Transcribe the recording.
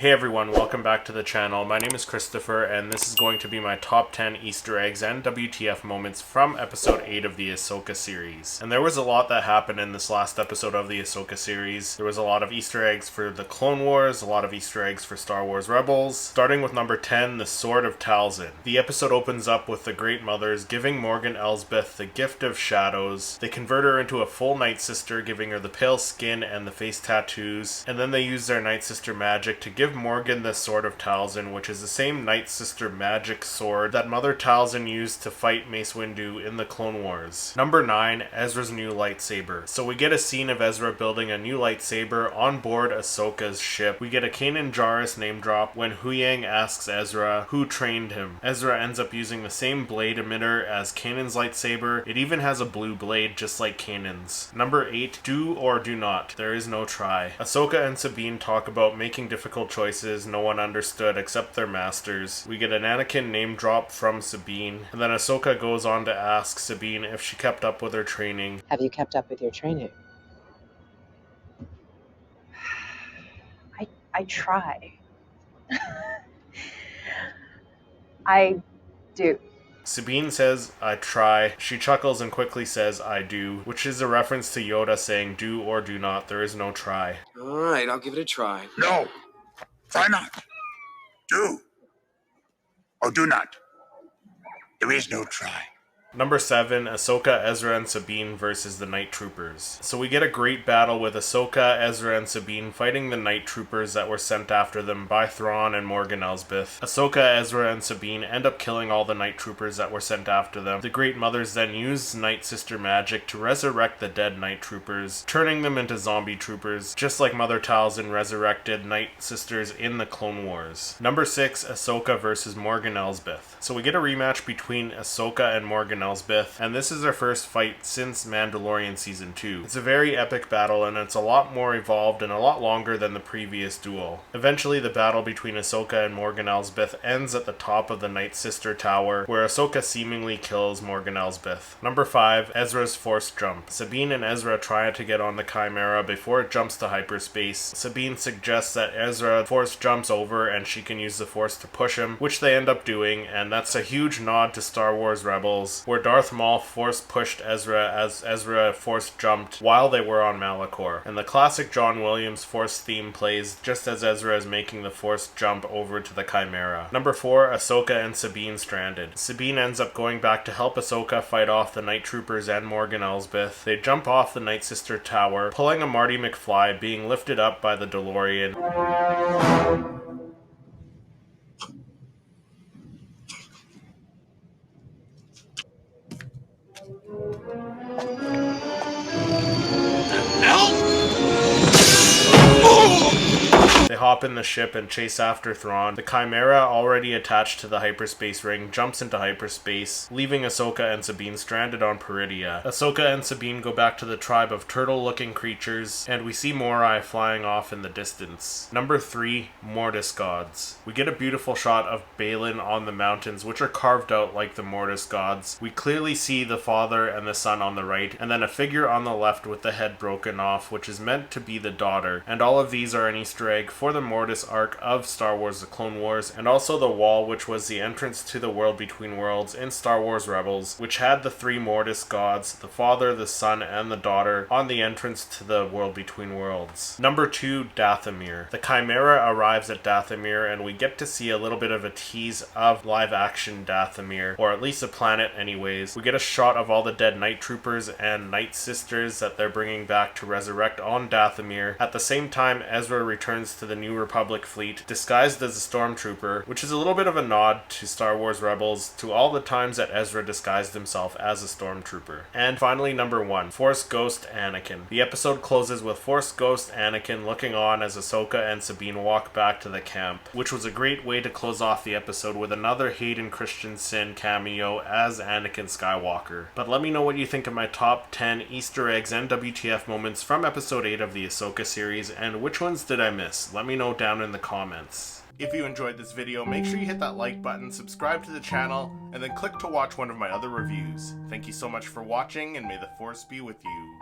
Hey everyone, welcome back to the channel. My name is Christopher, and this is going to be my top 10 Easter eggs and WTF moments from episode 8 of the Ahsoka series. And there was a lot that happened in this last episode of the Ahsoka series. There was a lot of Easter eggs for the Clone Wars, a lot of Easter eggs for Star Wars Rebels. Starting with number 10, the Sword of Talzin. The episode opens up with the Great Mothers giving Morgan Elsbeth the gift of shadows. They convert her into a full Night Sister, giving her the pale skin and the face tattoos. And then they use their Night Sister magic to give Morgan the Sword of Talzin, which is the same Night Sister magic sword that Mother Talzin used to fight Mace Windu in the Clone Wars. Number 9, Ezra's new lightsaber. So we get a scene of Ezra building a new lightsaber on board Ahsoka's ship. We get a Kanan Jarrus name drop when Huyang asks Ezra who trained him. Ezra ends up using the same blade emitter as Kanan's lightsaber. It even has a blue blade just like Kanan's. Number 8, do or do not. There is no try. Ahsoka and Sabine talk about making difficult choices no one understood except their masters. We get an Anakin name drop from Sabine, and then Ahsoka goes on to ask Sabine if she kept up with her training. Have you kept up with your training? I try. I do. Sabine says, I try. She chuckles and quickly says, I do, which is a reference to Yoda saying, do or do not, there is no try. Alright, I'll give it a try. No, try not. Do or do not. There is no try. Number 7, Ahsoka, Ezra, and Sabine versus the Night Troopers. So we get a great battle with Ahsoka, Ezra, and Sabine fighting the Night Troopers that were sent after them by Thrawn and Morgan Elsbeth. Ahsoka, Ezra, and Sabine end up killing all the Night Troopers that were sent after them. The Great Mothers then use Night Sister magic to resurrect the dead Night Troopers, turning them into zombie troopers, just like Mother Talzin resurrected Night Sisters in the Clone Wars. Number 6, Ahsoka versus Morgan Elsbeth. So we get a rematch between Ahsoka and Morgan Elsbeth, and this is their first fight since Mandalorian Season 2. It's a very epic battle, and it's a lot more evolved and a lot longer than the previous duel. Eventually, the battle between Ahsoka and Morgan Elsbeth ends at the top of the Night Sister Tower, where Ahsoka seemingly kills Morgan Elsbeth. Number 5, Ezra's Force Jump. Sabine and Ezra try to get on the Chimera before it jumps to hyperspace. Sabine suggests that Ezra Force jumps over and she can use the Force to push him, which they end up doing, and that's a huge nod to Star Wars Rebels, where Darth Maul force pushed Ezra as Ezra force jumped while they were on Malachor. And the classic John Williams Force theme plays just as Ezra is making the Force jump over to the Chimera. Number 4, Ahsoka and Sabine stranded. Sabine ends up going back to help Ahsoka fight off the Night Troopers and Morgan Elsbeth. They jump off the Night Sister Tower, pulling a Marty McFly, being lifted up by the DeLorean. They hop in the ship and chase after Thrawn. The Chimera, already attached to the hyperspace ring, jumps into hyperspace, leaving Ahsoka and Sabine stranded on Peridea. Ahsoka and Sabine go back to the tribe of turtle-looking creatures, and we see Morai flying off in the distance. Number 3, Mortis gods. We get a beautiful shot of Balin on the mountains, which are carved out like the Mortis gods. We clearly see the father and the son on the right, and then a figure on the left with the head broken off, which is meant to be the daughter. And all of these are an Easter egg for the Mortis arc of Star Wars The Clone Wars, and also the wall, which was the entrance to the world between worlds in Star Wars Rebels, which had the 3 Mortis gods, the father, the son, and the daughter, on the entrance to the world between worlds. Number 2, Dathomir. The Chimera arrives at Dathomir, and we get to see a little bit of a tease of live-action Dathomir, or at least a planet anyways. We get a shot of all the dead Night Troopers and Night Sisters that they're bringing back to resurrect on Dathomir. At the same time, Ezra returns to the New Republic fleet, disguised as a stormtrooper, which is a little bit of a nod to Star Wars Rebels, to all the times that Ezra disguised himself as a stormtrooper. And finally, number 1, Force Ghost Anakin. The episode closes with Force Ghost Anakin looking on as Ahsoka and Sabine walk back to the camp, which was a great way to close off the episode with another Hayden Christensen cameo as Anakin Skywalker. But let me know what you think of my top 10 Easter eggs and WTF moments from episode 8 of the Ahsoka series, and which ones did I miss? Let me know down in the comments. If you enjoyed this video, make sure you hit that like button, subscribe to the channel, and then click to watch one of my other reviews. Thank you so much for watching, and may the Force be with you.